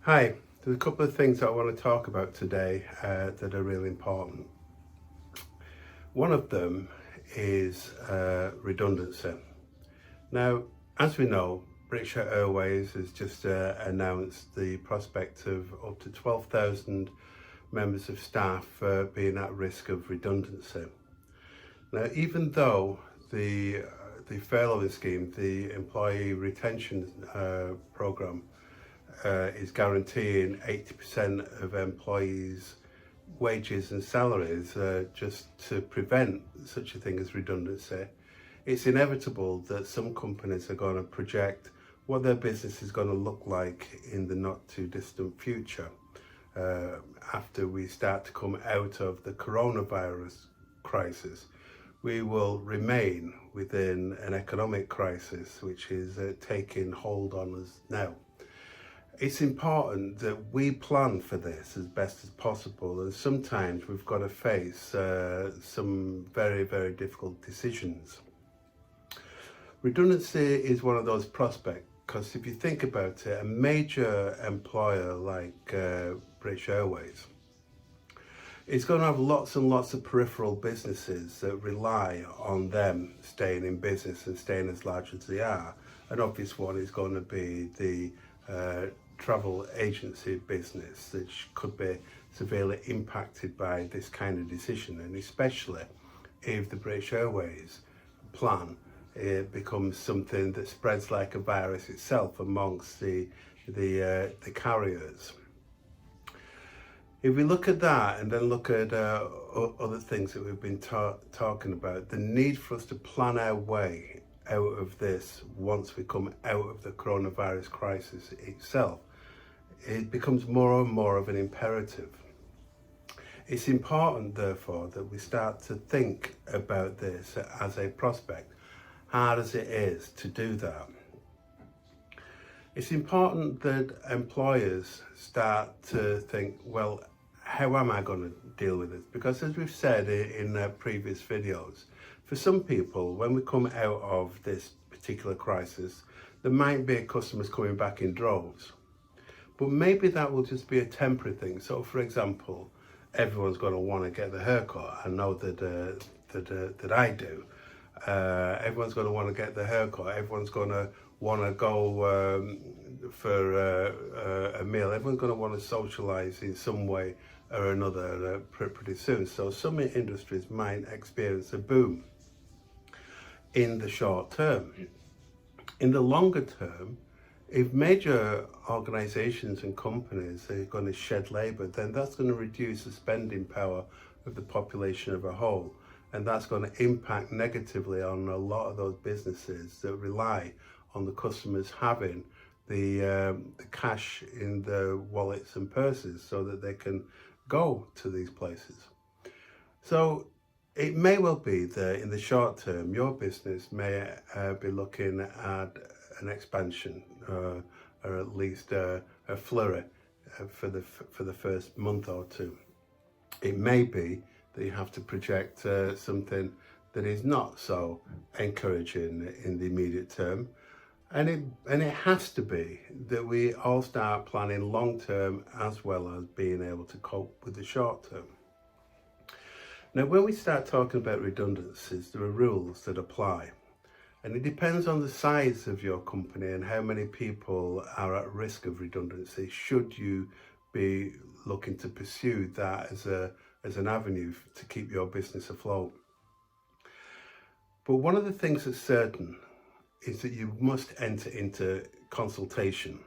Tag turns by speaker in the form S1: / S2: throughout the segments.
S1: Hi, there's a couple of things that I want to talk about today that are really important. One of them is redundancy. Now, as we know, British Airways has just announced the prospect of up to 12,000 members of staff being at risk of redundancy. Now, even though the furlough scheme, the employee retention program, is guaranteeing 80% of employees' wages and salaries just to prevent such a thing as redundancy, it's inevitable that some companies are going to project what their business is going to look like in the not too distant future after we start to come out of the coronavirus crisis. We will remain within an economic crisis which is taking hold on us now. It's important that we plan for this as best as possible, and sometimes we've got to face some very, very difficult decisions. Redundancy is one of those prospects because if you think about it, a major employer like British Airways is going to have lots and lots of peripheral businesses that rely on them staying in business and staying as large as they are. An obvious one is going to be the travel agency business, which could be severely impacted by this kind of decision, and especially if the British Airways plan becomes something that spreads like a virus itself amongst the carriers. If we look at that and then look at other things that we've been talking about, the need for us to plan our way out of this once we come out of the coronavirus crisis itself, it becomes more and more of an imperative. It's important, therefore, that we start to think about this as a prospect, hard as it is to do that. It's important that employers start to think, well, how am I going to deal with this? Because as we've said in previous videos, for some people, when we come out of this particular crisis, there might be customers coming back in droves. But maybe that will just be a temporary thing. So, for example, everyone's going to want to get the haircut. I know that I do. Everyone's going to want to get the haircut. Everyone's going to want to go for a meal. Everyone's going to want to socialise in some way or another pretty soon. So some industries might experience a boom in the short term. In the longer term, if major organisations and companies are going to shed labour, then that's going to reduce the spending power of the population as a whole. And that's going to impact negatively on a lot of those businesses that rely on the customers having the cash in their wallets and purses so that they can go to these places. So it may well be that in the short term, your business may be looking at an expansion or at least a flurry for the first month or two. It may be that you have to project something that is not so encouraging in the immediate term, and it has to be that we all start planning long term as well as being able to cope with the short term. Now, when we start talking about redundancies, there are rules that apply. And it depends on the size of your company and how many people are at risk of redundancy, should you be looking to pursue that as an avenue to keep your business afloat. But one of the things that's certain is that you must enter into consultation.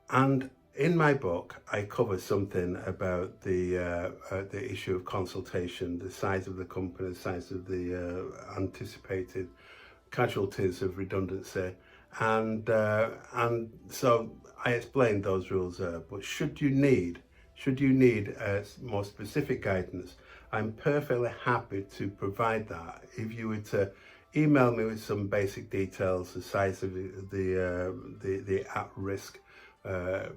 S1: And in my book, I cover something about the issue of consultation, the size of the company, the size of the anticipated casualties of redundancy, and so I explained those rules there. But should you need more specific guidance, I'm perfectly happy to provide that. If you were to email me with some basic details, the size of the at-risk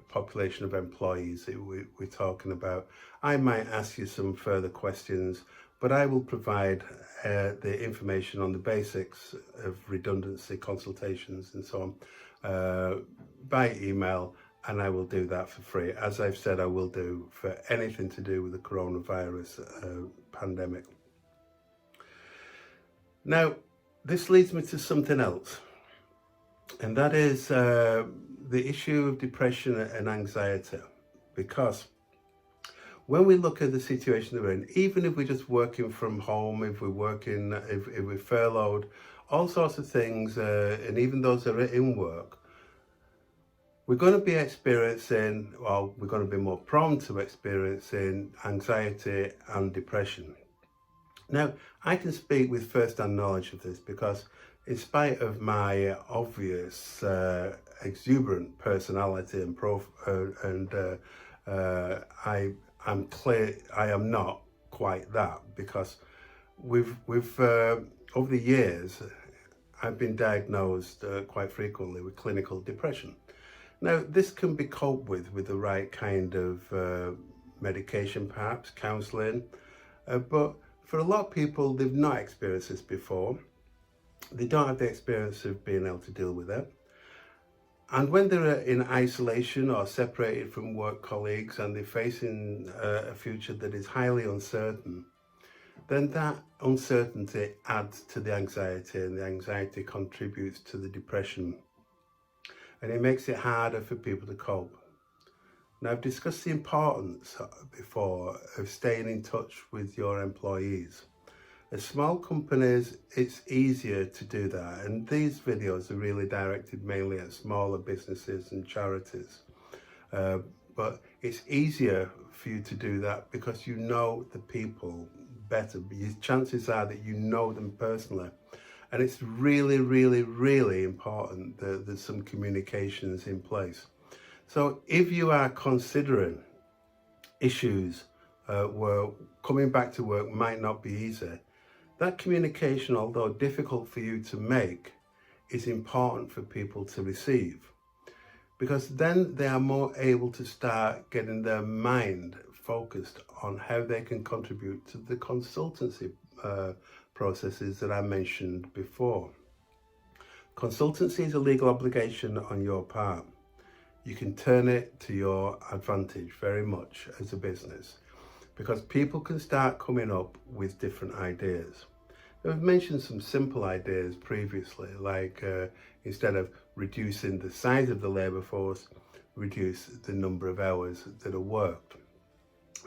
S1: population of employees that we're talking about, I might ask you some further questions, but I will provide the information on the basics of redundancy, consultations and so on by email, and I will do that for free, as I've said I will do for anything to do with the coronavirus pandemic. Now, this leads me to something else, and that is the issue of depression and anxiety, because when we look at the situation that we're in, even if we're just working from home, if we're furloughed, all sorts of things, and even those that are in work, we're going to be experiencing, well, we're going to be more prone to experiencing anxiety and depression. Now, I can speak with first-hand knowledge of this because, in spite of my obvious exuberant personality I'm clear I am not quite that, because we've over the years I've been diagnosed quite frequently with clinical depression. Now, this can be coped with the right kind of medication, perhaps counselling, but for a lot of people, they've not experienced this before. They don't have the experience of being able to deal with it. And when they're in isolation or separated from work colleagues and they're facing a future that is highly uncertain, then that uncertainty adds to the anxiety, and the anxiety contributes to the depression. And it makes it harder for people to cope. Now, I've discussed the importance before of staying in touch with your employees. As small companies, it's easier to do that, and these videos are really directed mainly at smaller businesses and charities. But it's easier for you to do that because you know the people better. Chances are that you know them personally. And it's really, really, really important that there's some communications in place. So if you are considering issues where coming back to work might not be easy, that communication, although difficult for you to make, is important for people to receive, because then they are more able to start getting their mind focused on how they can contribute to the consultancy processes that I mentioned before. Consultancy is a legal obligation on your part. You can turn it to your advantage very much as a business, because people can start coming up with different ideas. I've mentioned some simple ideas previously, like instead of reducing the size of the labour force, reduce the number of hours that are worked.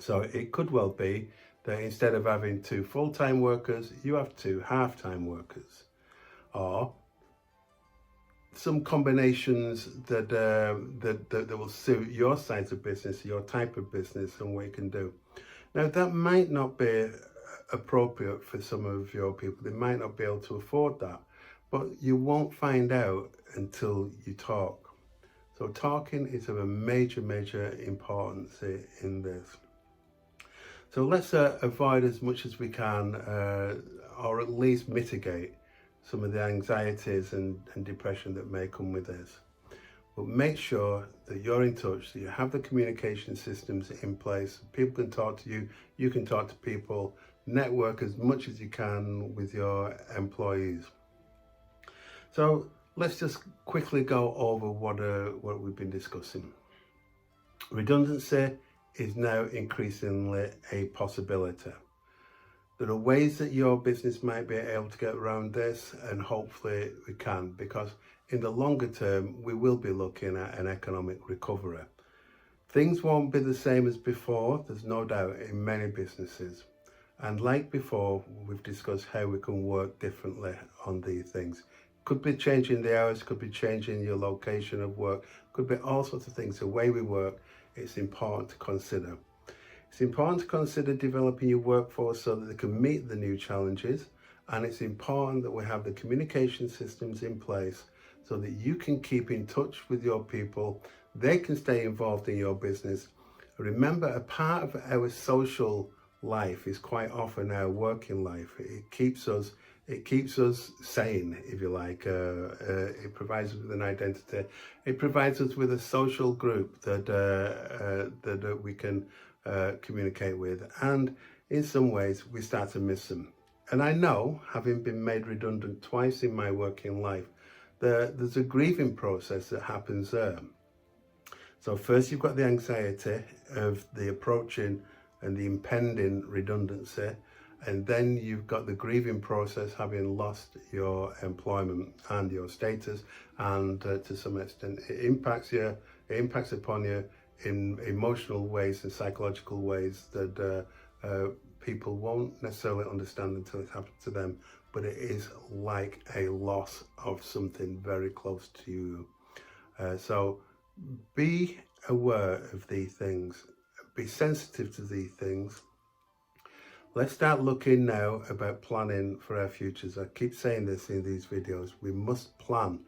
S1: So it could well be that instead of having 2 full-time workers, you have 2 half-time workers, or some combinations that will suit your size of business, your type of business, and what you can do. Now, that might not be appropriate for some of your people. They might not be able to afford that, but you won't find out until you talk. So talking is of a major, major importance in this. So let's avoid as much as we can, or at least mitigate some of the anxieties and depression that may come with this. But make sure that you're in touch, that you have the communication systems in place. People can talk to you, you can talk to people, network as much as you can with your employees. So let's just quickly go over what we've been discussing. Redundancy is now increasingly a possibility. There are ways that your business might be able to get around this, and hopefully we can, because in the longer term, we will be looking at an economic recovery. Things won't be the same as before, there's no doubt, in many businesses. And like before, we've discussed how we can work differently on these things. Could be changing the hours, could be changing your location of work, could be all sorts of things. The way we work, it's important to consider. It's important to consider developing your workforce so that they can meet the new challenges, and it's important that we have the communication systems in place so that you can keep in touch with your people, they can stay involved in your business. Remember, a part of our social life is quite often our working life. It keeps us sane, if you like. It provides us with an identity. It provides us with a social group that we can communicate with, and in some ways we start to miss them. And I know, having been made redundant twice in my working life, there's a grieving process that happens there. So first you've got the anxiety of the approaching and the impending redundancy, and then you've got the grieving process, having lost your employment and your status, and to some extent it impacts upon you in emotional ways and psychological ways that people won't necessarily understand until it's happened to them, but it is like a loss of something very close to you. So be aware of these things, be sensitive to these things. Let's start looking now about planning for our futures. I keep saying this in these videos, we must plan.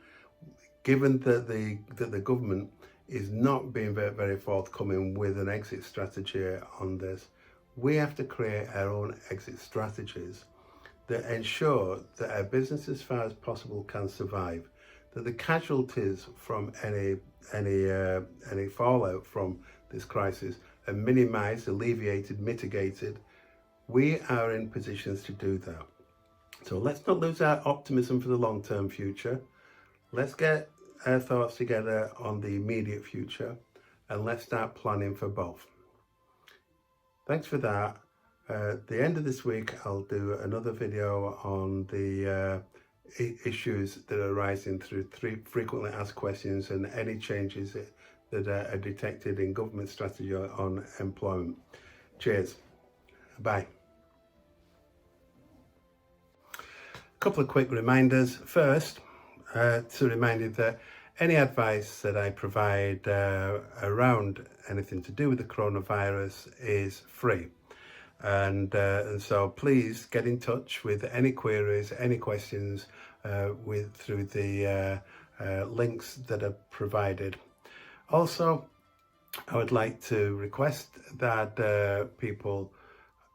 S1: Given that the government is not being very, very forthcoming with an exit strategy on this, we have to create our own exit strategies that ensure that our business as far as possible can survive, that the casualties from any fallout from this crisis are minimised, alleviated, mitigated. We are in positions to do that. So let's not lose our optimism for the long-term future. Let's get our thoughts together on the immediate future, and let's start planning for both. Thanks for that. At the end of this week, I'll do another video on the issues that are arising through frequently asked questions and any changes that are detected in government strategy on employment. Cheers. Bye. A couple of quick reminders. First, to remind you that any advice that I provide around anything to do with the coronavirus is free. And so please get in touch with any queries, any questions through the links that are provided. Also, I would like to request that people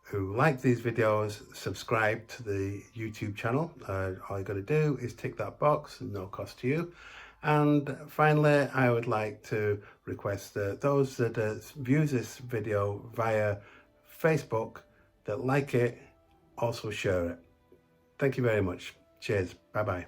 S1: who like these videos subscribe to the YouTube channel. All you got to do is tick that box, no cost to you. And finally, I would like to request that those that view this video via Facebook that like it also share it. Thank you very much. Cheers. Bye bye.